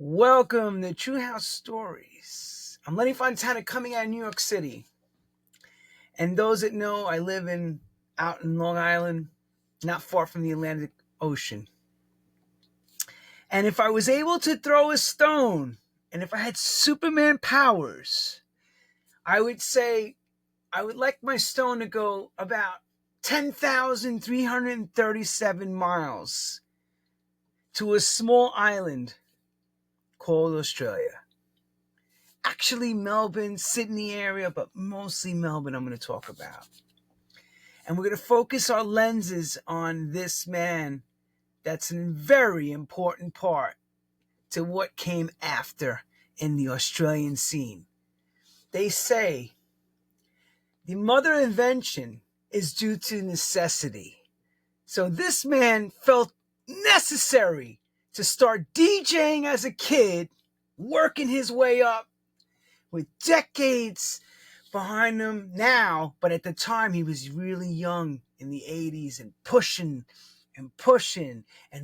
Welcome to True House Stories. I'm Lenny Fontana coming out of New York City. And those that know, I live out in Long Island, not far from the Atlantic Ocean. And if I was able to throw a stone, and if I had Superman powers, I would say I would like my stone to go about 10,337 miles to a small island called Australia. Actually, Melbourne, Sydney area, but mostly Melbourne I'm going to talk about. And we're going to focus our lenses on this man that's a very important part to what came after in the Australian scene. They say the mother invention is due to necessity. So this man felt necessary to start DJing as a kid, working his way up with decades behind him now, but at the time he was really young in the 80s and pushing and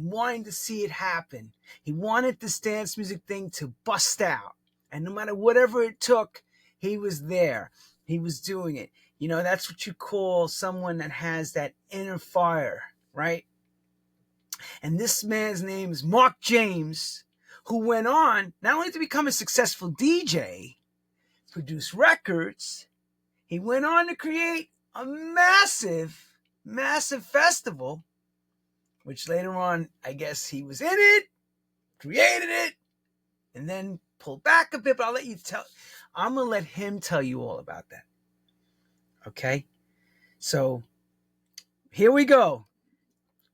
wanting to see it happen. He wanted this dance music thing to bust out. And no matter whatever it took, he was there. He was doing it. You know, that's what you call someone that has that inner fire, right? And this man's name is Mark James, who went on not only to become a successful DJ, produce records, he went on to create a massive festival, which later on, I guess he was in it, created it, and then pulled back a bit, but I'm going to let him tell you all about that. Okay? So, here we go.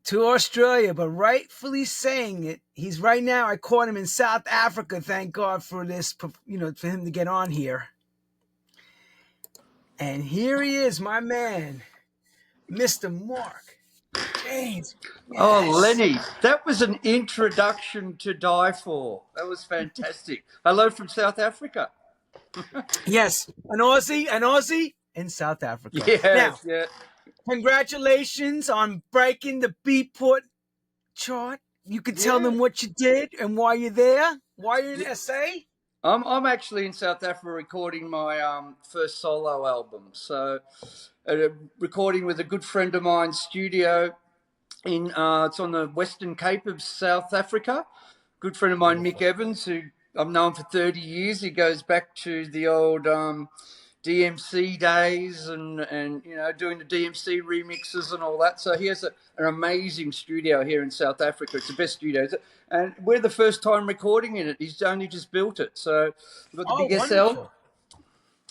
To Australia, but rightfully saying it, he's right now, I caught him in South Africa, thank God for this, for him to get on here. And here he is, my man, Mr. Mark James. Yes. Oh, Lenny, that was an introduction to die for. That was fantastic. Hello from South Africa. Yes, an Aussie in South Africa. Yes, now, yeah. Congratulations on breaking the Beatport chart. You could tell them what you did and why you're there. Why you're in SA. I'm actually in South Africa recording my first solo album. So, recording with a good friend of mine's studio in it's on the Western Cape of South Africa. Good friend of mine, Mick Evans, who I've known for 30 years. He goes back to the old DMC days and doing the DMC remixes and all that. So he has an amazing studio here in South Africa. It's the best studio. And we're the first time recording in it. He's only just built it. So we've got the big wonderful. SL.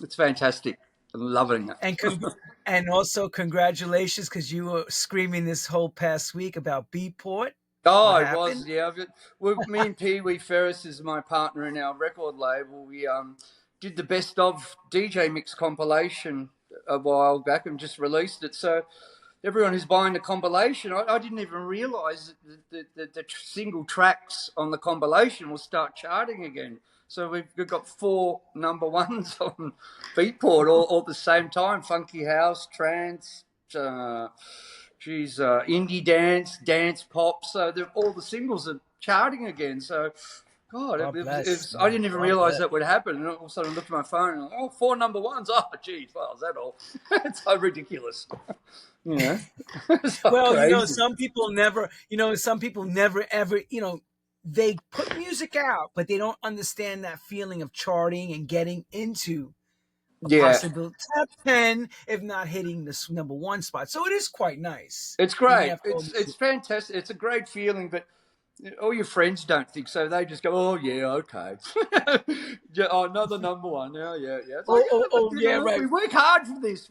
It's fantastic. I'm loving it. And also congratulations, because you were screaming this whole past week about Beatport. Oh, it was, yeah. Me and Pee Wee Ferris is my partner in our record label. We did the best of DJ mix compilation a while back and just released it. So everyone who's buying the compilation, I didn't even realise that the single tracks on the compilation will start charting again. So we've got 4 number ones on Beatport all at the same time: funky house, trance, indie dance pop. So all the singles are charting again. So, God, I didn't even realise that would happen. And all of a sudden I looked at my phone and 4 number ones. Oh, geez, well, is that all? It's so ridiculous. Well, crazy. some people never ever, they put music out, but they don't understand that feeling of charting and getting into a possible top 10, if not hitting the number 1 spot. So it is quite nice. It's great. It's fantastic. It's a great feeling, but all your friends don't think so. They just go, "Oh yeah, okay." Another number 1 now. Yeah. Right. We work hard for this.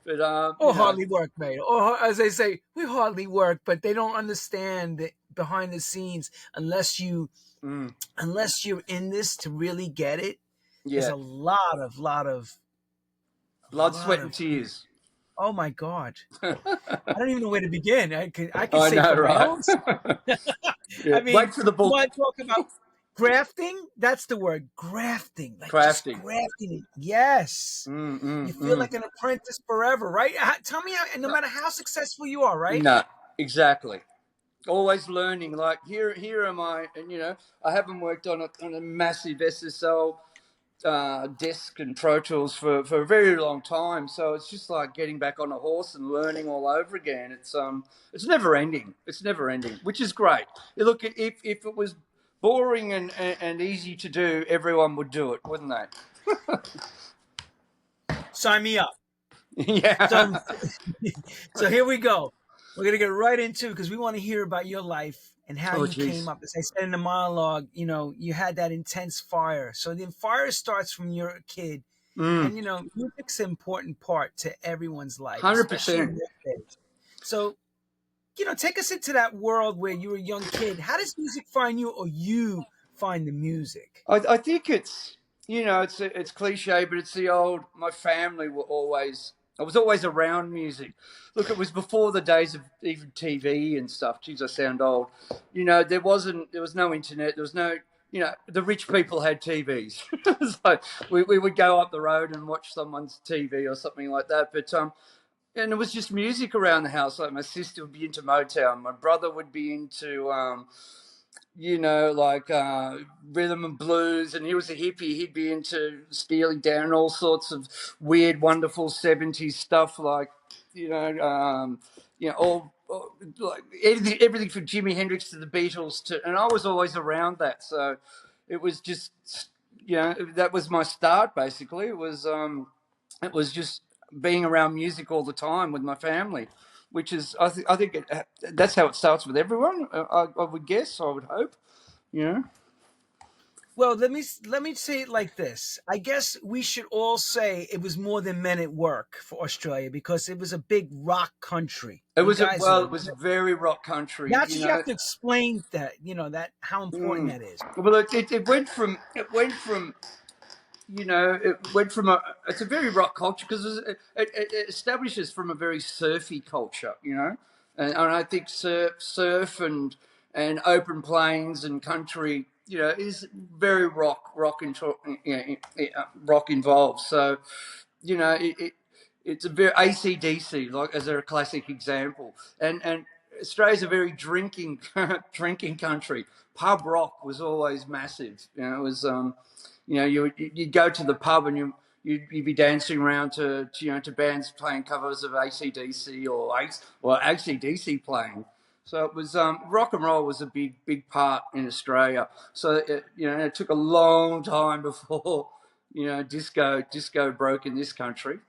But hardly work, mate. Or as they say, we hardly work, but they don't understand that behind the scenes, unless you're in this to really get it. There's a lot of blood, sweat, and tears. Oh my God! I don't even know where to begin. I can say know, right? I mean, wait for the book. You want to talk about grafting? That's the word, grafting. Like crafting. Just grafting. Yes. You feel like an apprentice forever, right? Tell me, no matter how successful you are, right? No, exactly. always learning. Like here am I, and I haven't worked on a massive SSL desk and Pro Tools for a very long time. So it's just like getting back on a horse and learning all over again. It's never ending. It's never ending, which is great. Look, if it was boring and easy to do, everyone would do it, wouldn't they? Sign me up. So, Yeah. so here we go. We're gonna get right into it because we want to hear about your life and how Oh, you came jeez. up. As I said in the monologue, you had that intense fire. So the fire starts from you're a kid, Mm. and music's an important part to everyone's life, especially in 100%. this age. So, take us into that world where you were a young kid. How does music find you, or you find the music? I think it's cliche, but it's the old. My family were always. I was always around music. Look, it was before the days of even TV and stuff. Geez, I sound old. There was no internet. There was no. The rich people had TVs. So we would go up the road and watch someone's TV or something like that. But and it was just music around the house. Like my sister would be into Motown. My brother would be into like rhythm and blues, and he was a hippie. He'd be into Steely Dan, all sorts of weird, wonderful '70s stuff, like all like everything from Jimi Hendrix to the Beatles. And I was always around that, so it was just that was my start. Basically, it was just being around music all the time with my family, which is I think that's how it starts with everyone. I would guess. I would hope. You know. Well, let me say it like this. I guess we should all say it was more than men at work for Australia because it was a big rock country. It You was guys are it was very rock country. That's just you have to explain that, that how important Mm. that is. Well, it went from it's a very rock culture because it establishes from a very surfy culture, and I think surf and open plains and country, is very rock involved. So, it's a very ACDC, like as a classic example, and Australia's a very drinking country. Pub rock was always massive. It was you'd go to the pub and you'd be dancing around to bands playing covers of ACDC or ACDC playing. So it was rock and roll was a big part in Australia. So it took a long time before disco broke in this country.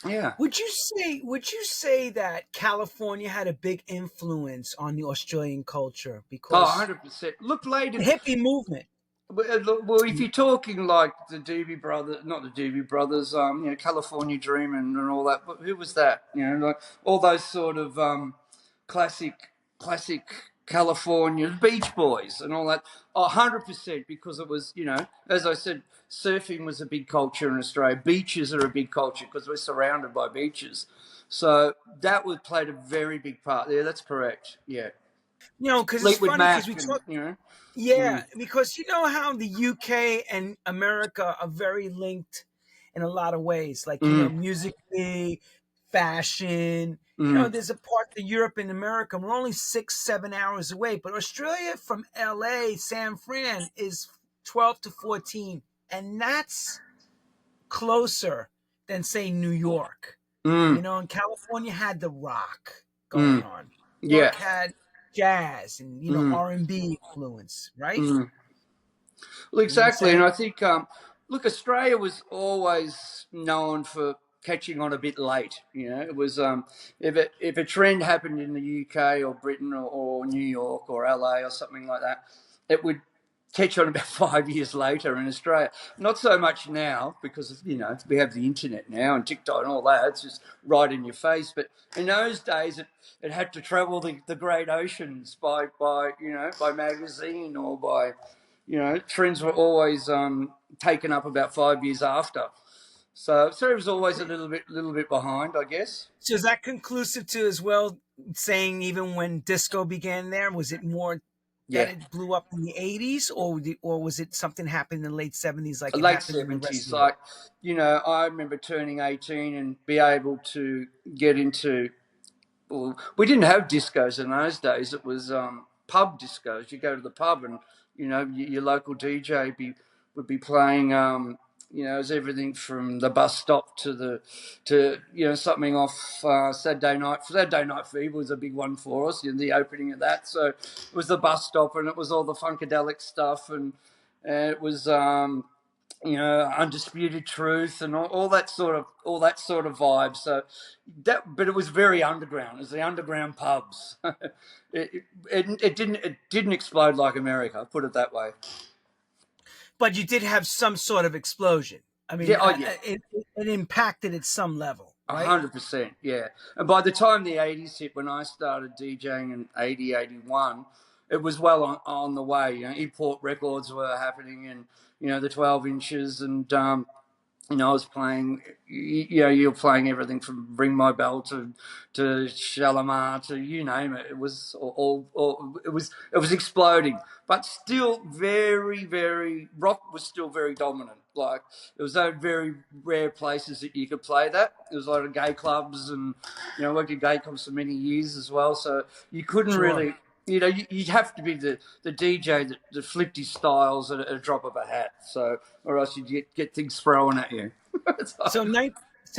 Yeah. Would you say that California had a big influence on the Australian culture Oh, because 100%. Look, late the in, hippie movement? well, if you're talking like the Doobie Brothers, not the Doobie Brothers, California Dream and all that. But who was that? Like all those sort of classic, classic California Beach Boys and all that. 100% because it was, as I said, surfing was a big culture in Australia. Beaches are a big culture because we're surrounded by beaches. So that would played a very big part there. That's correct. Yeah. Because it's Fleetwood funny because we Mac and talk. Yeah, Mm, because you know how the UK and America are very linked in a lot of ways, like mm, musically, fashion. mm. There's a part of Europe and America. We're only 6, 7 hours away, but Australia from LA, San Fran is 12 to 14, and that's closer than say New York. Mm, And California had the rock going mm, on. New yeah. York had jazz and Mm, R&B influence, right? mm. Well, You know what I'm exactly, and saying? I think look, Australia was always known for catching on a bit late. It was if a trend happened in the UK or Britain or New York or LA or something like that, it would catch on about 5 years later in Australia. Not so much now because we have the internet now and TikTok and all that. It's just right in your face. But in those days, it had to travel the great oceans by magazine or by trends were always taken up about 5 years after. So it was always a little bit behind, I guess. So is that conclusive to as well saying even when disco began there, was it more that Yeah, it blew up in the 80s or was it something happened in the late 70s like it late happened in the rest of '70s. the world? Like I remember turning 18 and be able to get into well, we didn't have discos in those days. It was pub discos. You go to the pub and your local DJ would be playing. It was everything from the bus stop to something off Saturday night. Saturday Night Fever was a big one for us. The opening of that. So it was the bus stop, and it was all the funkadelic stuff, and it was. Undisputed Truth and all that sort of vibe. So but it was very underground. It was the underground pubs. It didn't explode like America. Put it that way. But you did have some sort of explosion. I Yeah. mean, Oh yeah. it impacted at some level, right? 100%. Yeah. And by the time the 80s hit, when I started DJing in 80, 81, it was well on the way. Import records were happening, and the 12 inches, and I was playing. You're playing everything from Ring My Bell to Shalimar to you name it. It was it was exploding, but still very very rock was still very dominant. Like there was those very rare places that you could play that. There was a lot of gay clubs, and I worked in gay clubs for many years as well. So you couldn't Sure. really. You'd have to be the DJ that flipped his styles at a drop of a hat. So, or else you'd get things thrown at you. So, so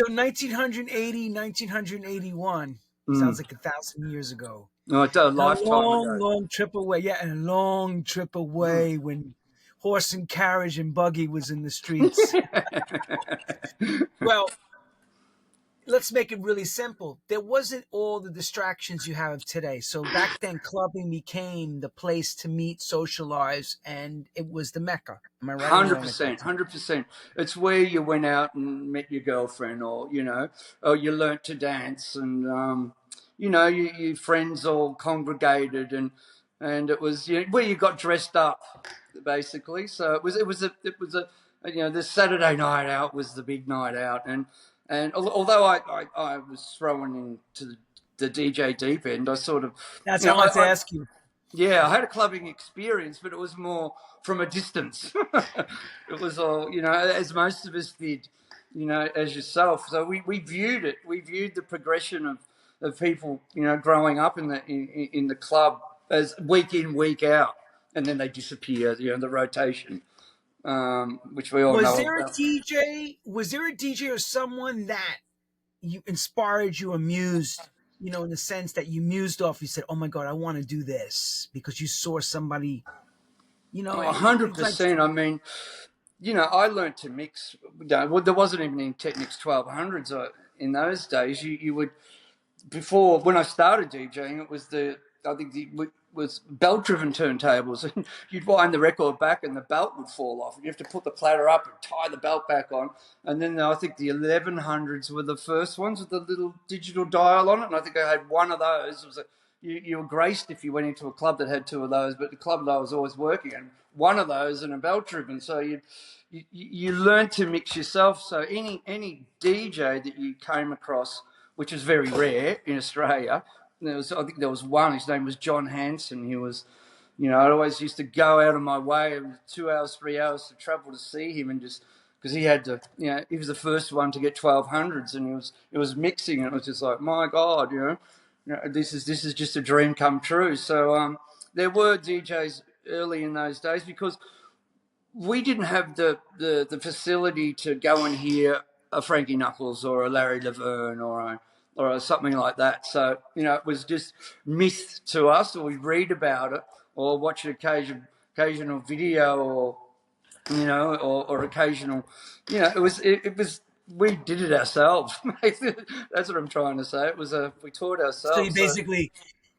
1980, 1981 Mm. sounds like 1,000 years ago. No, it's a And a lifetime long, ago. long trip away. Yeah, and a long trip away when horse and carriage and buggy was in the streets. Well, let's make it really simple. There wasn't all the distractions you have today. So back then, clubbing became the place to meet, socialize, and it was the mecca. Am I right or Hundred wrong with that? percent, 100%. It's where you went out and met your girlfriend, or you learnt to dance, and your friends all congregated, and it was where you got dressed up, basically. So it was a the Saturday night out was the big night out, and although I was thrown into the DJ deep end, I sort of That's what I wanted to I ask you. yeah, I had a clubbing experience, but it was more from a distance. It was all, as most of us did, as yourself. So we viewed it. We viewed the progression of people, growing up in the club as week in, week out, and then they disappear. The rotation, which we all Was know there a about. DJ? Was there a DJ or someone that you inspired you, amused, in the sense that you mused off? You said, "Oh my god, I want to do this," because you saw somebody. Oh, It's like 100%. I mean, I learned to mix. Well, there wasn't even any Technics 1200s in those days. You would before when I started DJing, it was I think was belt driven turntables, and you'd wind the record back and the belt would fall off, and you have to put the platter up and tie the belt back on. And then I think the 1100s were the first ones with the little digital dial on it, and I think I had one of those. It was you were graced if you went into a club that had two of those, but the club that I was always working in, one of those and a belt driven. So you learn to mix yourself. So any DJ that you came across, which is very rare in Australia. I think there was one. His name was John Hanson. He was, I always used to go out of my way, 2 hours, 3 hours to travel to see him, and just because he had to, he was the first one to get 1200s, and it was mixing, and it was just like, my God, this is just a dream come true. So there were DJs early in those days because we didn't have the facility to go and hear a Frankie Knuckles or a Larry Laverne or something like that. So it was just myth to us, or we read about it, or watch an occasional video, or or occasional. It was we did it ourselves. That's what I'm trying to say. It was we taught so ourselves.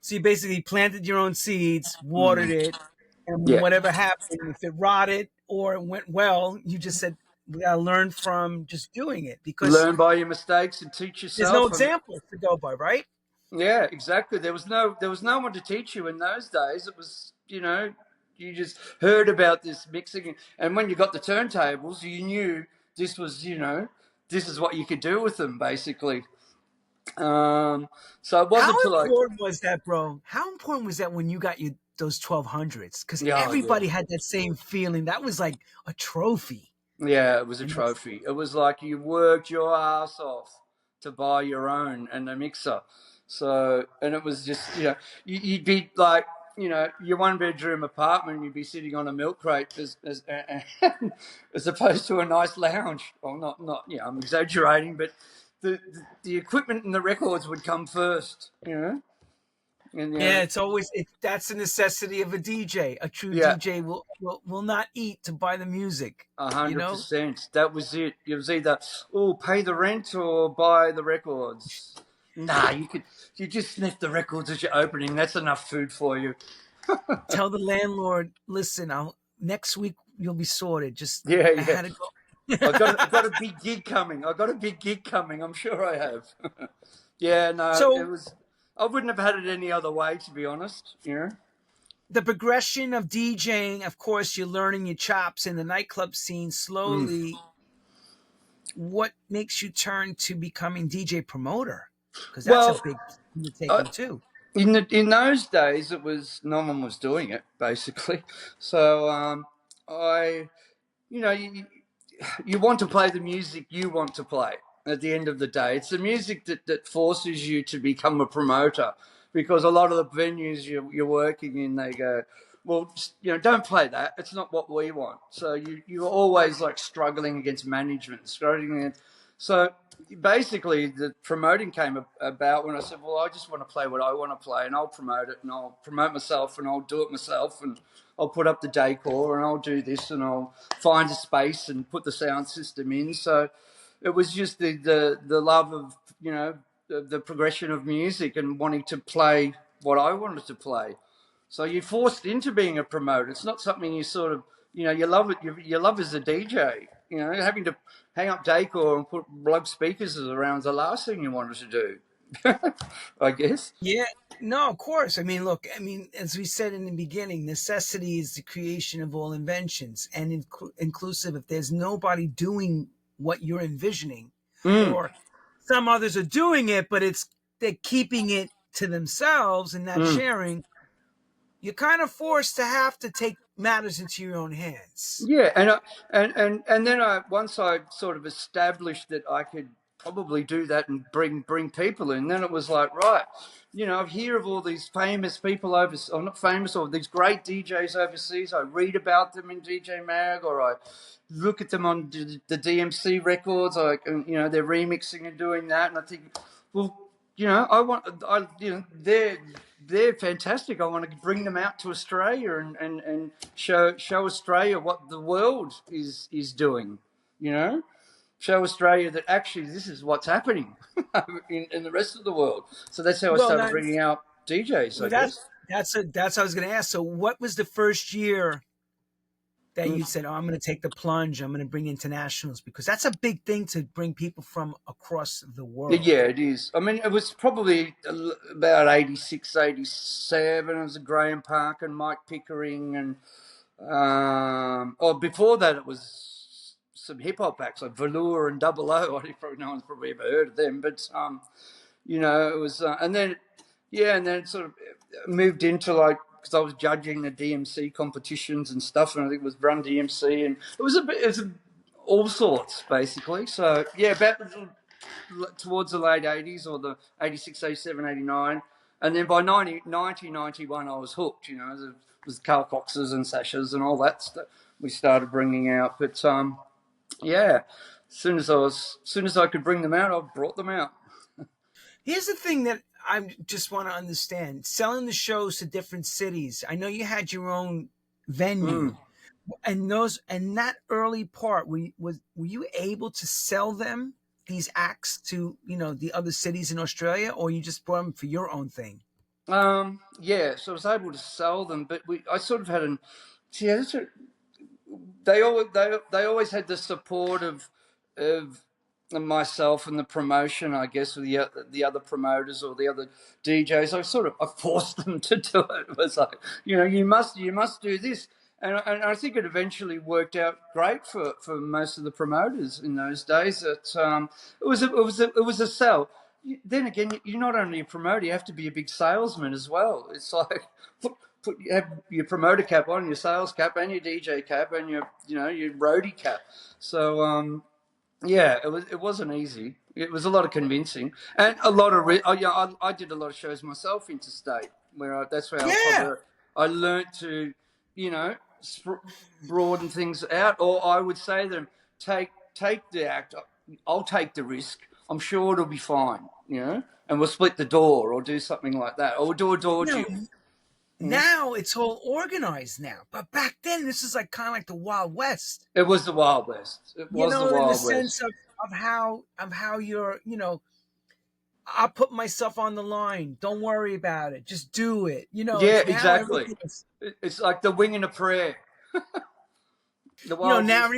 So you basically planted your own seeds, watered mm, it, and yeah, whatever happened, if it rotted or it went well, you just said we gotta learn from just doing it because learn by your mistakes and teach there's no yourself. examples to go by, right? Yeah, exactly. There was no one to teach you in those days. It was you just heard about this mixing, and when you got the turntables, you knew this was this is what you could do with them basically. So it How wasn't till like important was that, bro? How important was that when you got those 1200s? Because yeah, yeah, everybody had that same feeling. That was like a trophy. yeah. It was a And that's trophy. It was like you worked your ass off to buy your own and a mixer. So, and it was just, you'd be like, your one bedroom apartment, you'd be sitting on a milk crate as opposed to a nice lounge. Well, not, I'm exaggerating, but the equipment and the records would come first, and Yeah, it's always that's the necessity of a DJ. A true yeah, DJ will not eat to buy the music. a You hundred know, percent. That was it. It was either pay the rent or buy the records. Nah, you just sniff the records as you're opening. That's enough food for you. tell the landlord, listen, I'll next week you'll be sorted. Just Yeah, I yeah. had to go. I got a big gig coming. I got a big gig coming. I'm sure I have. Yeah, no, it So was. I wouldn't have had it any other way, to be honest. the progression of DJing, of course, you're learning your chops in the nightclub scene Mm. slowly. What makes you turn to becoming DJ promoter? Because that's a Well, big I, undertaking too. in those days, it was no one was doing it basically. So I, you know, you want to play the music you want to play at the end of the day. It's the music that forces you to become a promoter because a lot of the venues you're working in, they go, well, don't play that. It's not what we want. So you're always like struggling against management, struggling against. So basically, the promoting came about when I said, well, I just want to play what I want to play and I'll promote it and I'll promote myself and I'll do it myself and I'll put up the decor and I'll do this and I'll find a space and put the sound system in. So it was just the love of, the progression of music and wanting to play what I wanted to play. So you're forced into being a promoter. It's not something you sort of, you love it. You love as a DJ. Having to hang up decor and put plug speakers around is the last thing you wanted to do, I guess. Yeah, no, of course. I mean, look, I mean, as we said in the beginning, necessity is the creation of all inventions, and inclusive. If there's nobody doing what you're envisioning, Mm, or some others are doing it, but they're keeping it to themselves and not mm. sharing, you're kind of forced to have to take matters into your own hands. Yeah, and then once I sort of established that I could probably do that and bring people in, then it was like, right, I hear of all these famous people or not famous, or these great DJs overseas. I read about them in DJ Mag, or I look at them on the DMC records. They're remixing and doing that, and I think, well, they're fantastic. I want to bring them out to Australia and show Australia what the world is doing. Show Australia that actually this is what's happening in the rest of the world. So that's how I Well, started now, bringing out DJs, I well, guess. that's what I was going to ask. So, what was the first year that Mm. you said, "Oh, I'm going to take the plunge. I'm going to bring internationals," because that's a big thing to bring people from across the Yeah, world. it is. I mean, it was probably about 86, 87. It was Graham Park and Mike Pickering and before that, it was some hip hop acts like Velour and Double O. No one's probably ever heard of them, but it was, and then it sort of moved into like because I was judging the DMC competitions and stuff, and I think it was Run DMC, and it was all sorts basically. So yeah, about towards the late 80s or the 86, 87, 89. And then by 1991, I was hooked, it was Carl Coxes and Sashas and all that stuff we started bringing out. But yeah, as soon as I could bring them out, I brought them out. Here's the thing that I just want to understand: selling the shows to different cities. I know you had your own Mm. venue, and that early part, were you able to sell them these acts to the other cities in Australia, or you just brought them for your own thing? Yeah, so I was able to sell them, but I sort of had yeah, they always had the support of myself and the promotion, I guess, with the other promoters or the other DJs. I forced them to do it. It was like, you must do this, and I think it eventually worked out great for most of the promoters in those days. That it was a sell. Then again, you're not only a promoter; you have to be a big salesman as well. It's like you have your promoter cap on, your sales cap, and your DJ cap, and your roadie cap. So yeah, it wasn't easy. It was a lot of convincing and a lot of. I did a lot of shows myself interstate, that's where Yeah. I learnt to, you know, broaden things out. Or I would say to them, take the act. I'll take the risk. I'm sure it'll be fine. And we'll split the door or do something like that, or we'll do a door No, jig. now it's all organized now. But back then, this is like kind of like the Wild West. It was the Wild West. It was the In the Wild sense West. of how you're, I'll put myself on the line. Don't worry about it. Just do it. Yeah, Now exactly. everything is, It's like the wing and a prayer. The Wild now West.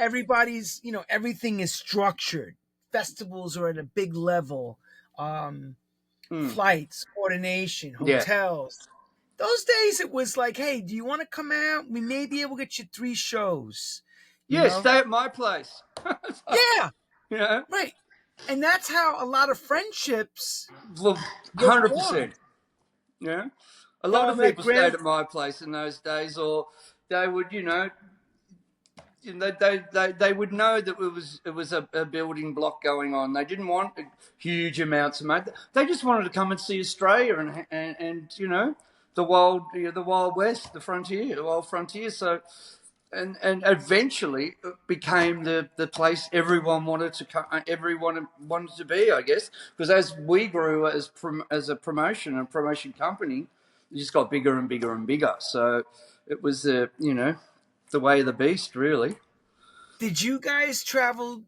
everybody's, everything is structured. Festivals are at a big level. Mm, Flights, coordination, yeah. hotels. Those days it was like, hey, do you want to come out? We may be able to get you 3 shows. You Yeah, know? stay at my place. Yeah, you know, right. And that's how a lot of friendships Look, were formed. 100%. Yeah. A lot of Like people stayed grand at my place in those days, or they would, they would know that it was a building block going on. They didn't want huge amounts of money. They just wanted to come and see Australia and the Wild West, the wild frontier. So and eventually it became the place everyone wanted to come, everyone wanted to be, I guess, because as we grew as a promotion company, it just got bigger and bigger and bigger. So it was the way of the beast, really. Did you guys travel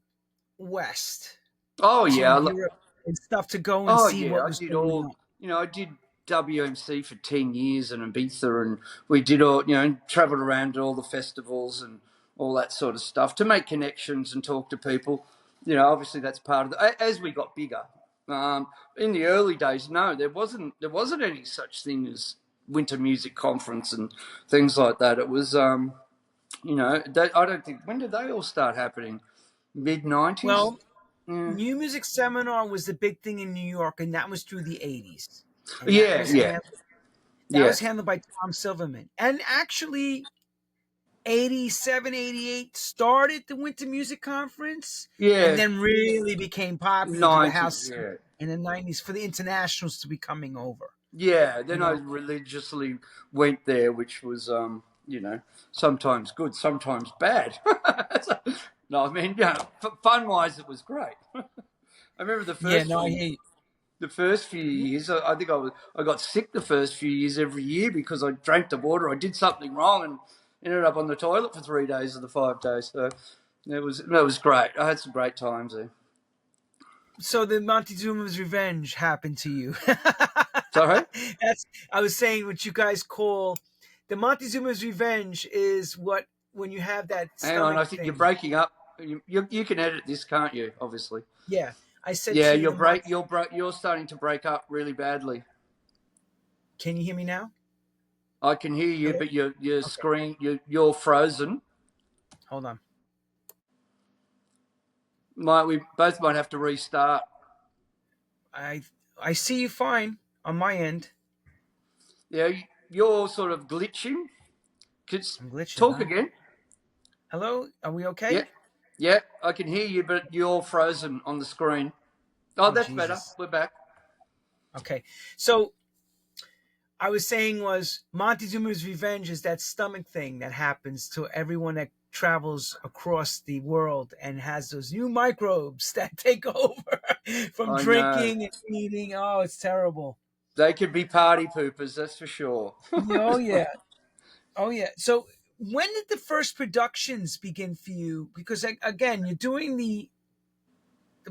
west Oh to yeah, Europe and stuff to go and oh see yeah. what I was did going all. on? I did WMC for 10 years and Ibiza, and we did all. Travelled around to all the festivals and all that sort of stuff to make connections and talk to people. Obviously that's part of as we got bigger. In the early days, no, there wasn't any such thing as Winter Music Conference and things like that. It was, I don't think, when did they all start happening? Mid 90s. Well, Yeah, New Music Seminar was the big thing in New York, and that was through the '80s, and that yeah, was yeah, handled that yeah, was handled by Tom Silverman. And actually, 87, 88 started the Winter Music Conference, and yeah. then really became popular for the 90s, house yeah. in the '90s for the internationals to be coming over. Yeah, You then I know, religiously went there, which was, sometimes good, sometimes bad. So, no, I mean, fun wise, it was great. I remember yeah, no, I hear you. the first few years. I think I got sick the first few years every year because I drank the water. I did something wrong and ended up on the toilet for 3 days of the 5 days. So it was great. I had some great times there. So the Montezuma's Revenge happened to you. Sorry. That's I was saying what you guys call the Montezuma's Revenge is what when you have that Hang on, stomach I think you're thing. breaking up. You can edit this, can't you? Obviously. Yeah, I said Yeah, to you the Monte. you're starting to break up really badly. Can you hear me now? I can hear you, Hello? but your Okay, screen you're frozen. hold on. We both might have to restart. I I see you fine on my end. Yeah, you're sort of glitching. Just I'm glitching, talk huh? again. Hello, are we Yeah, okay? yeah, I can hear you, but you're frozen on the screen. Oh, Oh that's better. Jesus. We're back. Okay, so I was saying was Montezuma's Revenge is that stomach thing that happens to everyone that travels across the world and has those new microbes that take over from I know. drinking and eating. Oh, it's terrible. They could be party poopers, that's for sure. Oh yeah. Oh yeah. So when did the first productions begin for you? Because again, you're doing the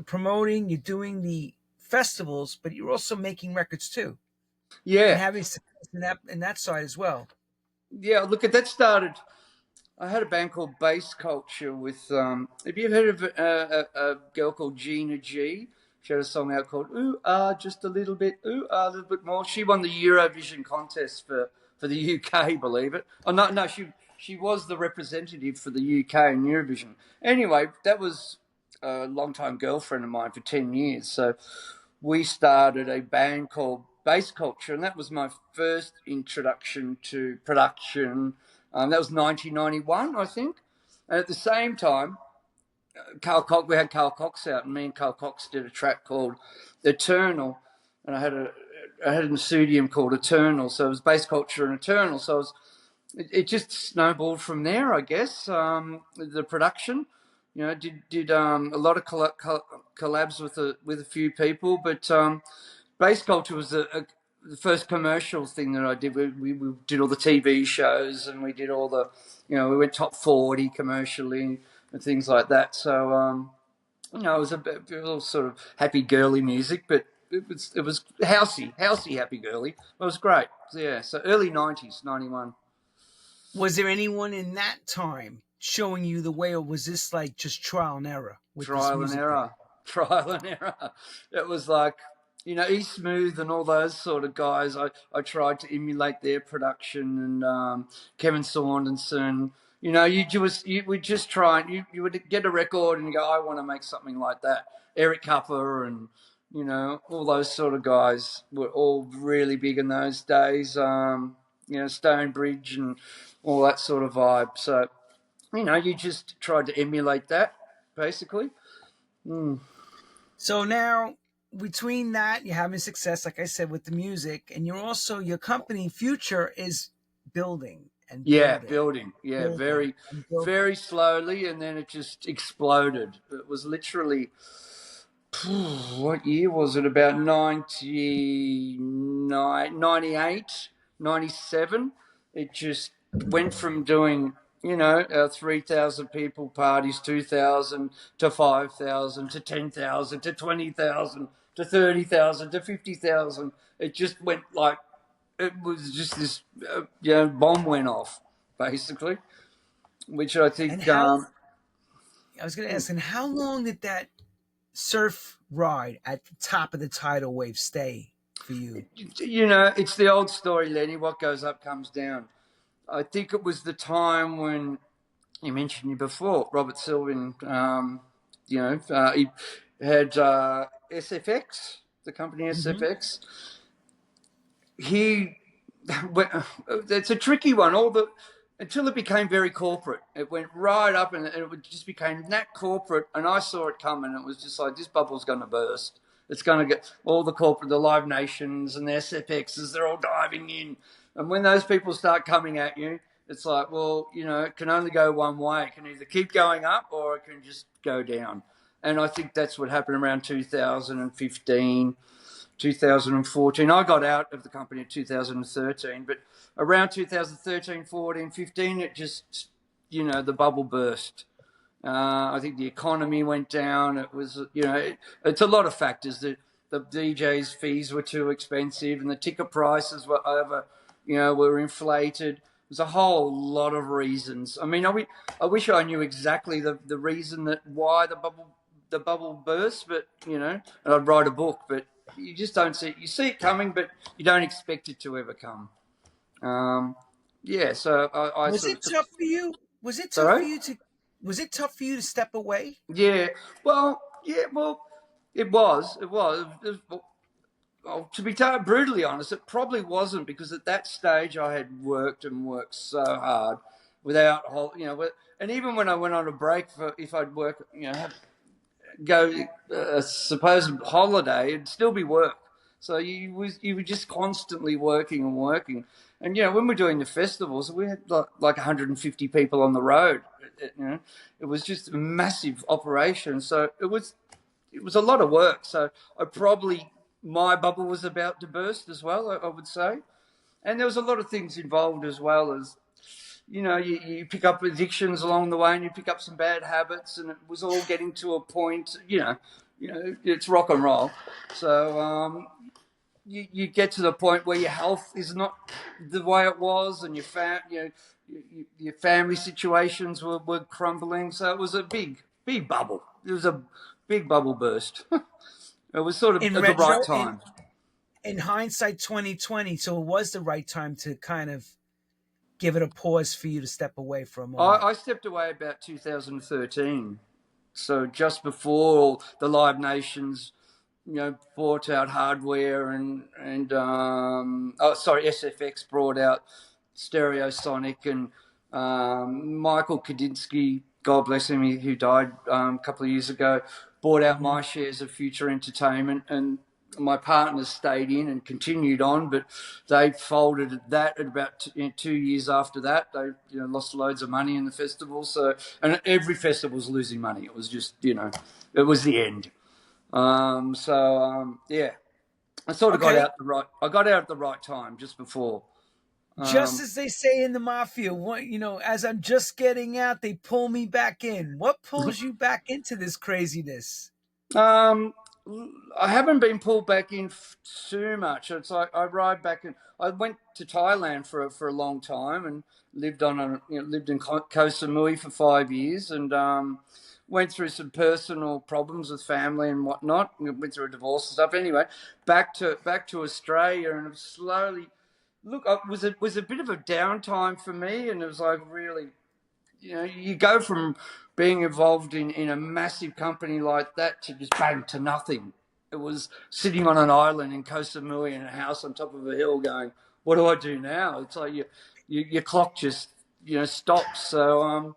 promoting, you're doing the festivals, but you're also making records too and Yeah, having success in that side as well. yeah. Look, at that started. I had a band called Bass Culture with. Have you ever heard of a girl called Gina G? She had a song out called "Ooh Ah," just a little bit. "Ooh Ah," a little bit more. She won the Eurovision contest for the UK. Believe it. Oh no, no, she was the representative for the UK in Eurovision. Anyway, that was a long time girlfriend of mine for 10 years. So we started a band called Bass Culture, and that was my first introduction to production. That was 1991, I think. And at the same time, Carl Cox. We had Carl Cox out, and me and Carl Cox did a track called Eternal, and I had an studium called Eternal, so it was bass culture and Eternal. So it just snowballed from there, I guess. The production, did a lot of collabs with a few people, but bass culture was the first commercial thing that I did. We did all the TV shows, and we did all the, we went top 40 commercially and things like that. So it was a little sort of happy girly music, but it was housey happy girly. It was great. So, yeah, so early 90s, 91. Was there anyone in that time showing you the way, or was this like just trial and error with this Trial and music thing? error. Trial and error. It was like, E Smooth and all those sort of guys. I tried to emulate their production, and Kevin Saunderson. You would just try and you would get a record and you go, I want to make something like that. Eric Cupper and all those sort of guys were all really big in those days. Stonebridge and all that sort of vibe. So you just tried to emulate that basically. So now, between that, you're having success, like I said, with the music, and your company Future is building and Yeah, building, building. Yeah, building very, and building. very slowly, and then it just exploded. It was literally, what year was it? About 98, 97. It just went from doing, our 3,000 people parties, 2,000 to 5,000 to 10,000 to 20,000 to 30,000 to 50,000. It just went like, it was just this, bomb went off, basically, which I And think, how I was going to ask, and how long did that surf ride at the top of the tidal wave stay for you? it's the old story, Lenny. What goes up comes down. I think it was the time when you mentioned you before, Robert Sylvan. He had SFX, the company Hmm. SFX. He, it's a tricky one. Until it became very corporate, it went right up, and it just became that corporate. And I saw it coming. It was just like, this bubble's going to burst. It's going to get all the corporate, the Live Nations and the SFXs. They're all diving in, and when those people start coming at you, it's like, well, it can only go one way. It can either keep going up or it can just go down. And I think that's what happened around 2015. 2014. I got out of the company in 2013, but around 2013, 14, 15, it just, the bubble burst. I think the economy went down. It was, it's a lot of factors. The DJ's fees were too expensive and the ticket prices were were inflated. There's a whole lot of reasons. I mean, I wish I knew exactly the reason why the bubble burst, but and I'd write a book, but you just don't see it. You see it coming, but you don't expect it to ever come. So I Was sort it of took. tough for you? Was it tough for Sorry. you to? Was it tough for you to step away? Yeah. Well. Yeah. Well. It was. It was. Well, to be brutally honest, it probably wasn't, because at that stage I had worked and worked so hard without, and even when I went on a break, if I'd work, go a supposed holiday, it'd still be work. So you were just constantly working and working. And when we're doing the festivals, we had like 150 people on the road. It was just a massive operation. So it was a lot of work. So my bubble was about to burst as well, I would say. And there was a lot of things involved as well, as you pick up addictions along the way, and you pick up some bad habits, and it was all getting to a point, it's rock and roll. So you get to the point where your health is not the way it was, and your family situations were crumbling. So it was a big bubble. It was a big bubble burst. It was sort of In at the right retro, in time. in hindsight, 2020. So it was the right time to kind of give it a pause for you to step away for a moment. I stepped away about 2013. So just before the Live Nations, brought out hardware, SFX brought out Stereosonic, and Michael Kadinsky God bless him, who died a couple of years ago, bought out my shares of Future Entertainment, and my partners stayed in and continued on, but they folded that at about 2 years after that. They lost loads of money in the festival, and every festival was losing money. It was just it was the end. Yeah, I sort of got Okay. out the right. I got out at the right time, just before. Just Um, as they say in the mafia, as I'm just getting out, they pull me back in. What pulls you back into this craziness? Um, I haven't been pulled back in too much. It's like I ride back and I went to Thailand for a long time and lived in Koh Samui for 5 years, and went through some personal problems with family and whatnot. Went through a divorce and stuff. Anyway, back to Australia, and slowly look. It was a bit of a downtime for me, and it was like really, you go from being involved in a massive company like that to just bang to nothing. It was sitting on an island in Koh Samui in a house on top of a hill, going, "What do I do now?" It's like your clock just stops. So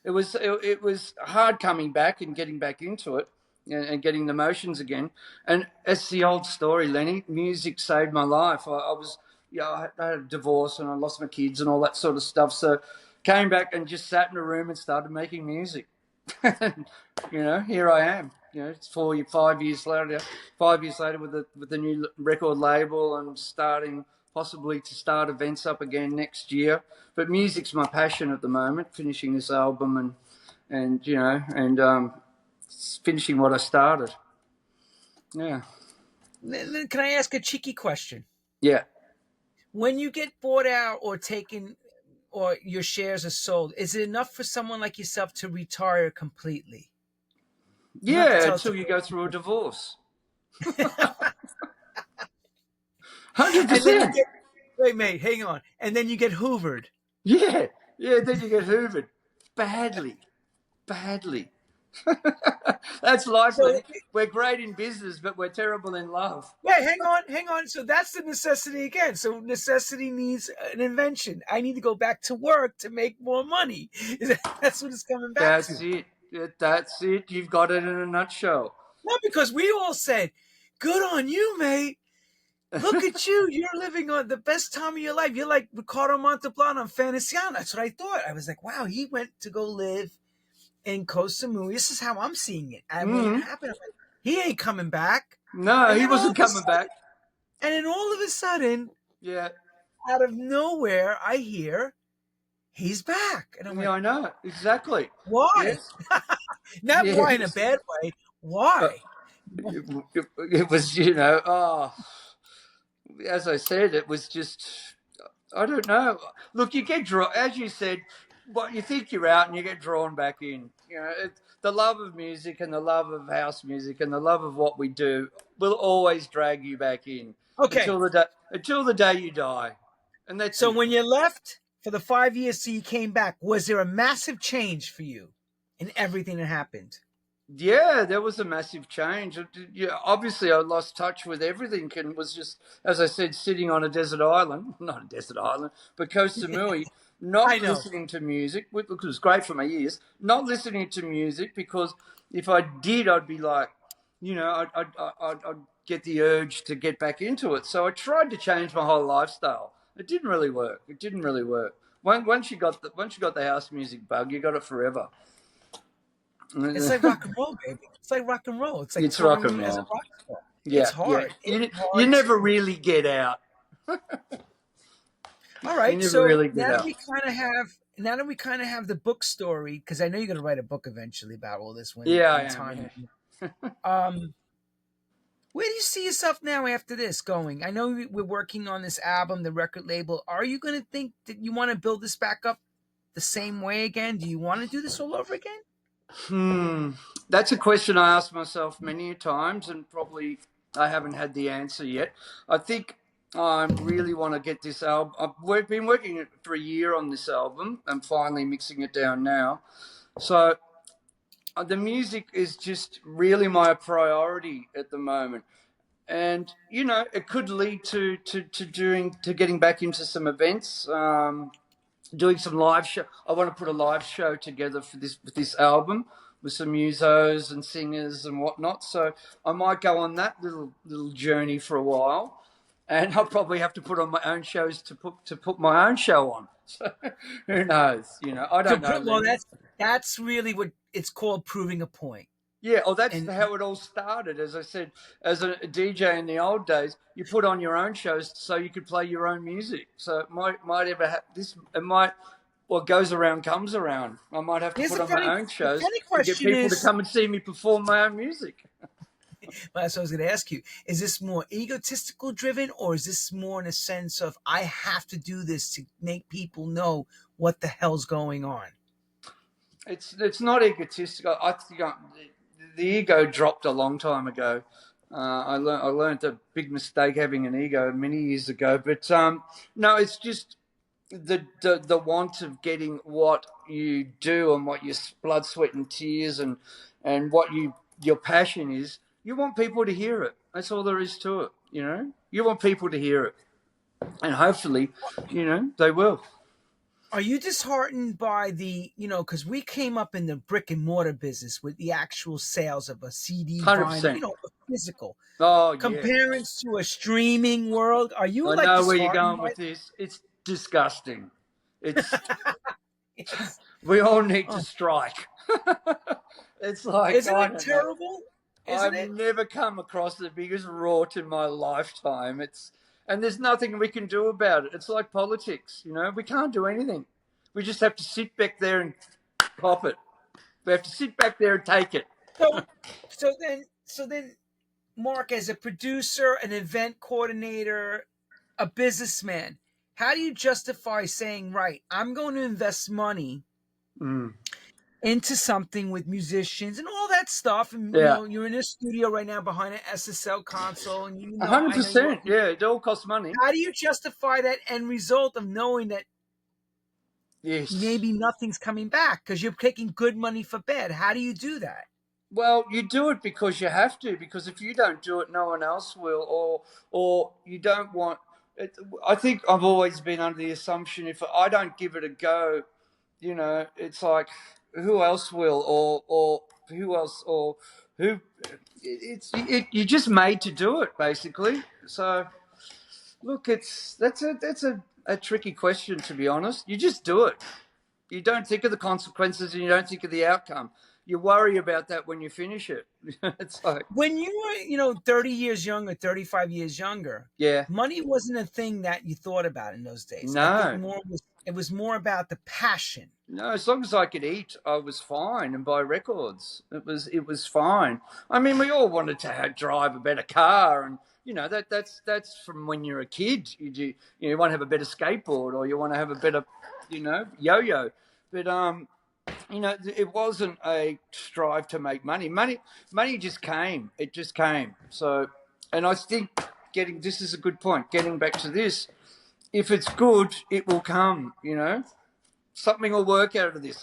it was hard coming back and getting back into it, and getting the motions again. And it's the old story, Lenny. Music saved my life. I was, I had a divorce and I lost my kids and all that sort of stuff. So came back and just sat in a room and started making music. And, here I am. It's 5 years later. 5 years later with the new record label, and possibly to start events up again next year. But music's my passion at the moment. Finishing this album and finishing what I started. Yeah, Can I ask a cheeky question? yeah, When you get bought out or taken or your shares are sold, is it enough for someone like yourself to retire completely? You don't have to yeah. tell us. Until you go through a divorce, 100%. And then you get wait, mate, hang on. And then you get hoovered. Yeah, yeah. Then you get hoovered badly, badly. That's life, So Lenny. We're great in business, but we're terrible in love. yeah, hang on. So that's the necessity again. So necessity needs an invention. I need to go back to work to make more money. That's what it's coming back That's to. it. That's it. You've got it in a nutshell. Not because we all said, "Good on you, mate. Look at you. You're living on the best time of your life. You're like Ricardo Montalban on Fantasyana." That's what I thought. I was like, wow, he went to go live in Koh Samui. This is how I'm seeing it. And when it Mm. happened, I'm like, he ain't coming back. No, And he then all wasn't of a coming sudden, back. Yeah, out of nowhere, I hear he's back. And I'm yeah, like, I know exactly. why? Yes, Not why in a yes. bad way. Uh, Why? it was, as I said, it was just, I don't know. Look, you get drawn, as you said, you think you're out and you get drawn back in. The love of music and the love of house music and the love of what we do will always drag you back in Okay. until the day you die, and that's So it. when you left for the 5 years so you came back, was there a massive change for you in everything that happened? Yeah, there was a massive change. Yeah, obviously, I lost touch with everything and was just, as I said, sitting on a desert island, not a desert island, but Koh Samui, I not know. listening to music, which was great for my ears, not listening to music because if I did, I'd be like, I'd get the urge to get back into it. So I tried to change my whole lifestyle. It didn't really work. It didn't really work. Once you got the house music bug, you got it forever. It's like rock and roll, baby. It's like rock and roll. It's like It's rock and touring as a roll. rock star. It's Yeah, yeah. hard. It's You hard never to. really get out. All You right. never So really get out. now that we kind of have the book story, because I know you're gonna write a book eventually about all this Yeah, I when am. time. Yeah. Um, where do you see yourself now after this going? I know we're working on this album, the record label. Are you gonna think that you want to build this back up the same way again? Do you want to do this all over again? That's a question I asked myself many times, and probably I haven't had the answer yet. I think I really want to get this album. We've been working for a year on this album and finally mixing it down now. So the music is just really my priority at the moment. And it could lead to getting back into some events. doing some live show. I want to put a live show together for this album with some musos and singers and whatnot. So I might go on that little journey for a while, and I'll probably have to put on my own shows to put my own show on. So who knows? I don't know, Well, Lenny. that's really what it's called, proving a point. Yeah, oh, that's And how it all started. As I said, as a DJ in the old days, you put on your own shows so you could play your own music. So it might ever this. It might. What goes around comes around. I might have to here's put on my own the shows funny to get question people to is, come and see me perform my own music. well, that's what I was going to ask you. Is this more egotistical driven, or is this more in a sense of I have to do this to make people know what the hell's going on? It's not egotistical. I think the ego dropped a long time ago. I learned a big mistake having an ego many years ago. But no, it's just the want of getting what you do and what your blood, sweat, and tears and what your passion is. You want people to hear it. That's all there is to it. You want people to hear it, and hopefully, they will. Are you disheartened by because we came up in the brick and mortar business with the actual sales of a CD, vinyl, 100%. a physical, Oh yeah. comparing to a streaming world? Are you I like know where you're disheartened going by with this. It's disgusting. It's it? we all need to Oh, strike. It's like isn't I it don't know. terrible? Isn't I've it? never come across the biggest rort in my lifetime. And there's nothing we can do about it. It's like politics, we can't do anything. We just have to sit back there and cop it. We have to sit back there and take it. So, so then, Mark, as a producer, an event coordinator, a businessman, how do you justify saying, right, I'm going to invest money Mm. into something with musicians and all that stuff? And Yeah, you're in a studio right now behind an SSL console, and I know you. 100%. Yeah, it all costs money. How do you justify that end result of knowing that Yes. maybe nothing's coming back because you're taking good money for bad? How do you do that? Well, you do it because you have to. Because if you don't do it, no one else will, or you don't want. It, I think I've always been under the assumption if I don't give it a go, it's like who else will, or who else, or who. You're just made to do it, basically. So look, that's a tricky question, to be honest. You just do it. You don't think of the consequences and you don't think of the outcome. You worry about that when you finish it. It's like, When you were, 30 years younger, 35 years younger, yeah, money wasn't a thing that you thought about in those days. I think no, it was more about the passion. no. As long as I could eat, I was fine and buy records. It was fine. I mean, we all wanted to drive a better car, and that's from when you're a kid. You want to have a better skateboard, or you want to have a better, yo-yo. But it wasn't a strive to make money. Money just came. It just came. So, and I think this is a good point. Getting back to this, if it's good, it will come. Something will work out of this.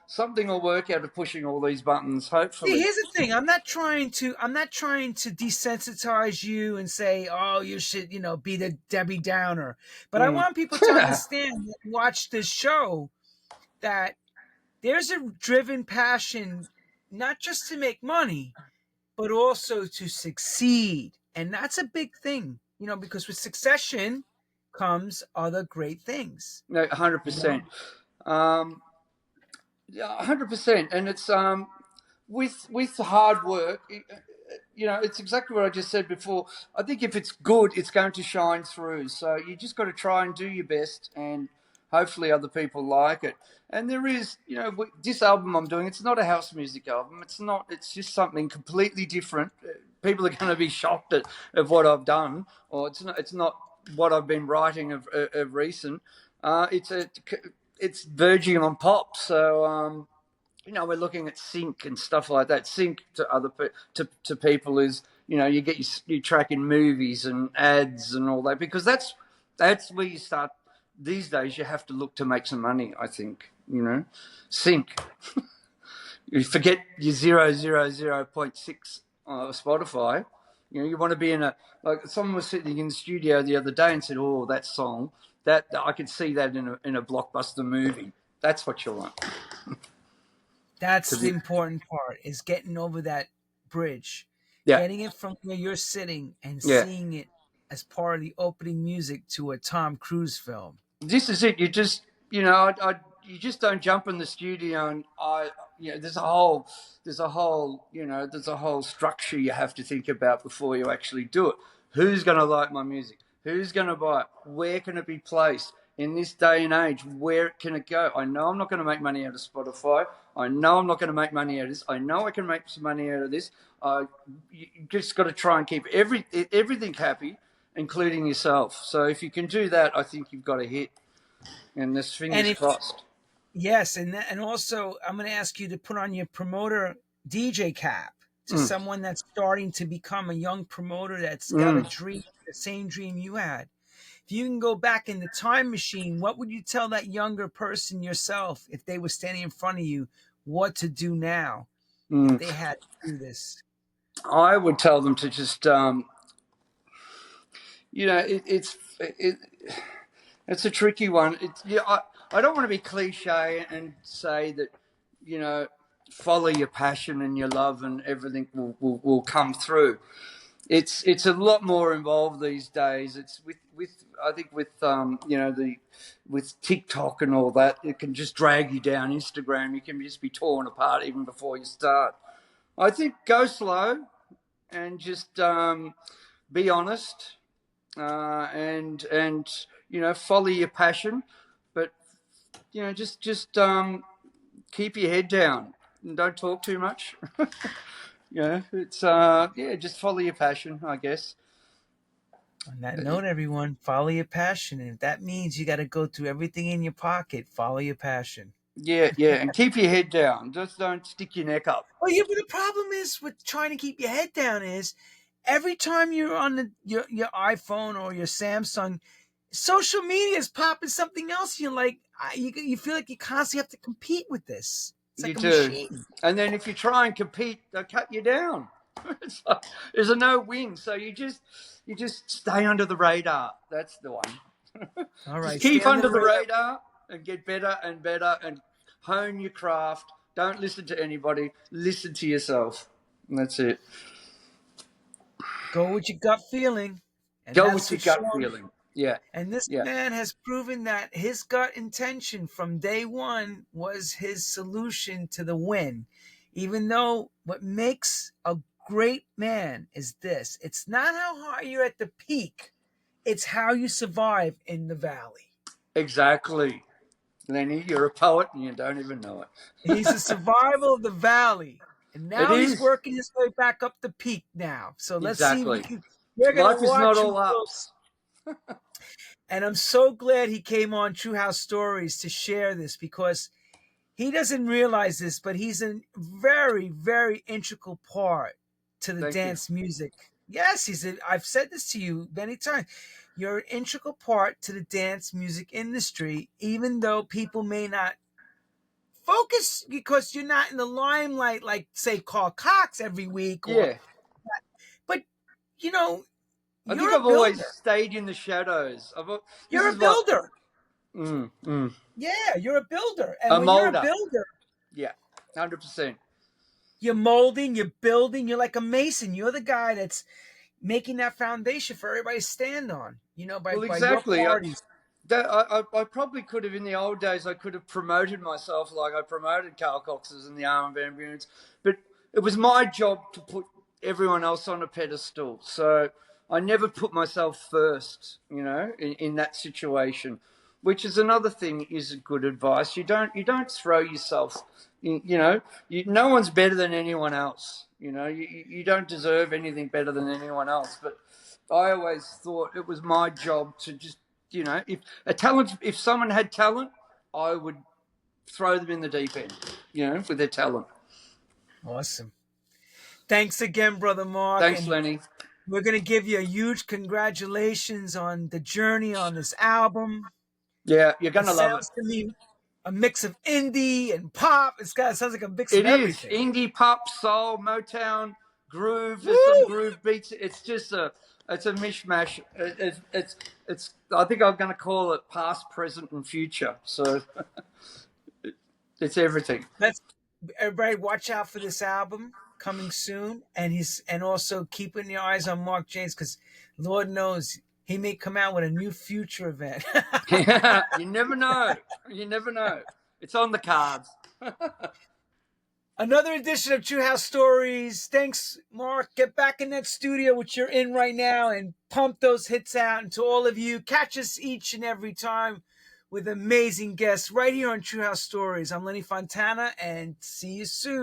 Something will work out of pushing all these buttons. See, Hopefully. here's the thing. I'm not trying to desensitize you and say, oh, you should, be the Debbie Downer. But I Mm. want people to understand that watch this show that there's a driven passion not just to make money, but also to succeed. And that's a big thing, because with succession comes other great things. No, 100%. Um, yeah, 100%. And it's with hard work. It's exactly what I just said before. I think if it's good, it's going to shine through. So you just got to try and do your best, and hopefully other people like it. And there is, this album I'm doing, it's not a house music album. It's not. It's just something completely different. People are going to be shocked at what I've done, or it's not. It's not what I've been writing of recent. It's verging on pop. So. We're looking at sync and stuff like that. Sync to people is, you get your track in movies and ads and all that, because that's where you start. These days, you have to look to make some money. I think, sync. You forget your 0.6 Spotify. You want to be in like someone was sitting in the studio the other day and said, "Oh, that song." That I could see that in a blockbuster movie. That's what you want. That's To the be, important part, is getting over that bridge, yeah, getting it from where you're sitting and yeah. seeing it as part of the opening music to a Tom Cruise film. This is it. You just, you just don't jump in the studio and there's a whole structure you have to think about before you actually do it. Who's going to like my music? Who's going to buy it? Where can it be placed in this day and age? Where can it go? I know I'm not going to make money out of Spotify. I know I'm not going to make money out of this. I know I can make some money out of this. You just got to try and keep everything happy, including yourself. So if you can do that, I think you've got a hit. And this And fingers if crossed. yes, and also I'm going to ask you to put on your promoter DJ cap to Mm, someone that's starting to become a young promoter that's got a mm. dream, the same dream you had. If you can go back in the time machine, what would you tell that younger person yourself if they were standing in front of you what to do now if Mm. they had to do this? I would tell them to just, it's a tricky one. I don't want to be cliche and say that, you know, follow your passion and your love and everything will come through. It's a lot more involved these days. It's with I think with the with TikTok and all that, it can just drag you down. Instagram, you can just be torn apart even before you start. I think go slow and just be honest, and follow your passion, but just keep your head down and don't talk too much. It's just follow your passion, I guess. On that note, everyone, follow your passion. And if that means you got to go through everything in your pocket, follow your passion. Yeah, yeah, and keep your head down. Just don't stick your neck up. Well, yeah, but the problem is with trying to keep your head down is every time you're on your iPhone or your Samsung, social media is popping something else. You're like, you feel like you constantly have to compete with this. It's You like a do. machine. And then if you try and compete, they'll cut you down. It's like, there's a no win. So you just stay under the radar. That's the one. All Just right, stay keep under under the the radar. radar and get better and better and hone your craft. Don't listen to anybody. Listen to yourself. And that's it. Go with your gut feeling, and Go with that's your what gut Sean. feeling. Yeah. And this Yeah. man has proven that his gut intention from day one was his solution to the win. Even though what makes a great man is this, it's not how high you're at the peak, it's how you survive in the valley. Exactly. Lenny, you're a poet and you don't even know He's a it. survival of the valley. And It now he's is. working his way back up the peak now. So let's see if we Exactly. can. We're going to Life is not watch him all close. ups. And I'm so glad he came on True House Stories to share this because he doesn't realize this, but he's a very, very integral part to the Thank you. dance music. Yes, I've said this to you many times. You're an integral part to the dance music industry, even though people may not focus because you're not in the limelight like, say, Carl Cox every week Yeah. but you know, I think you're a I've always builder. stayed in the shadows. This You're a is what. builder. Mm, mm. Yeah, you're a builder. And A when you're a molder. builder, Yeah. 100%. you're molding, you're building, you're like a mason. You're the guy that's making that foundation for everybody to stand on, Well, by your exactly. qualities. I probably could have, in the old days, I could have promoted myself like I promoted Carl Cox's and the Arm Van Burens, but it was my job to put everyone else on a pedestal. So I never put myself first, in that situation, which is another thing is good advice. You don't throw yourself, no one's better than anyone else. You don't deserve anything better than anyone else, but I always thought it was my job to just, if someone had talent, I would throw them in the deep end, with their talent. Awesome. Thanks again, Brother Mark. Thanks, And Lenny. we're going to give you a huge congratulations on the journey on this album. Yeah, you're It gonna love it. sounds to me a mix of indie and pop. It sounds like a mix of It is everything. indie pop, soul, Motown, groove. There's some Woo! groove beats. It's just a It's a mishmash. It's. I think I'm going to call it past, present, and future. So it's everything. Let's everybody watch out for this album coming soon, and also keeping your eyes on Mark James because Lord knows he may come out with a new future event. Yeah, you never know. You never know. It's on the cards. Another edition of True House Stories. Thanks, Mark. Get back in that studio, which you're in right now, and pump those hits out. And to all of you, catch us each and every time with amazing guests right here on True House Stories. I'm Lenny Fontana, and see you soon.